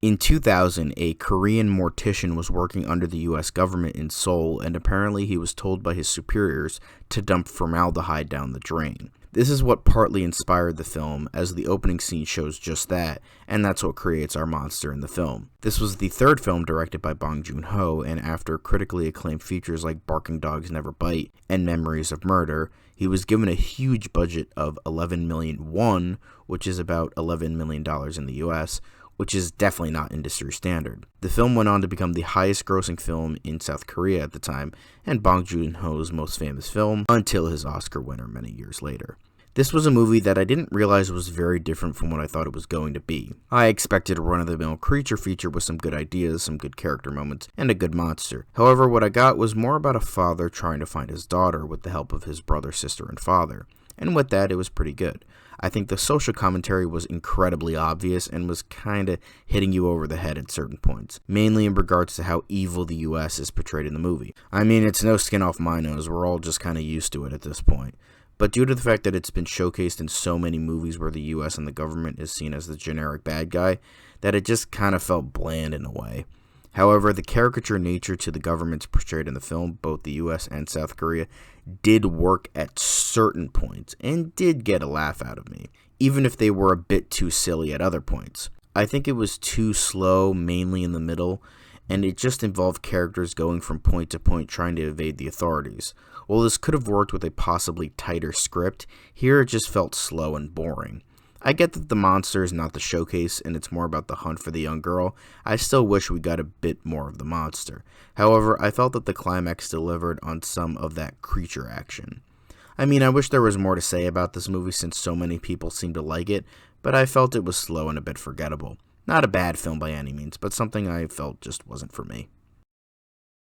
In 2000, a Korean mortician was working under the US government in Seoul, and apparently he was told by his superiors to dump formaldehyde down the drain. This is what partly inspired the film, as the opening scene shows just that, and that's what creates our monster in the film. This was the third film directed by Bong Joon-ho, and after critically acclaimed features like Barking Dogs Never Bite and Memories of Murder, he was given a huge budget of 11 million won, which is about $11 million in the US, which is definitely not industry standard. The film went on to become the highest grossing film in South Korea at the time, and Bong Joon-ho's most famous film, until his Oscar winner many years later. This was a movie that I didn't realize was very different from what I thought it was going to be. I expected a run-of-the-mill creature feature with some good ideas, some good character moments, and a good monster. However, what I got was more about a father trying to find his daughter with the help of his brother, sister, and father. And with that, it was pretty good. I think the social commentary was incredibly obvious and was kinda hitting you over the head at certain points, mainly in regards to how evil the US is portrayed in the movie. I mean, it's no skin off my nose, we're all just kinda used to it at this point. But due to the fact that it's been showcased in so many movies where the US and the government is seen as the generic bad guy, that it just kinda felt bland in a way. However, the caricature nature to the governments portrayed in the film, both the US and South Korea, did work at certain points, and did get a laugh out of me, even if they were a bit too silly at other points. I think it was too slow, mainly in the middle, and it just involved characters going from point to point trying to evade the authorities. While this could have worked with a possibly tighter script, here it just felt slow and boring. I get that the monster is not the showcase and it's more about the hunt for the young girl. I still wish we got a bit more of the monster. However, I felt that the climax delivered on some of that creature action. I mean, I wish there was more to say about this movie since so many people seem to like it, but I felt it was slow and a bit forgettable. Not a bad film by any means, but something I felt just wasn't for me.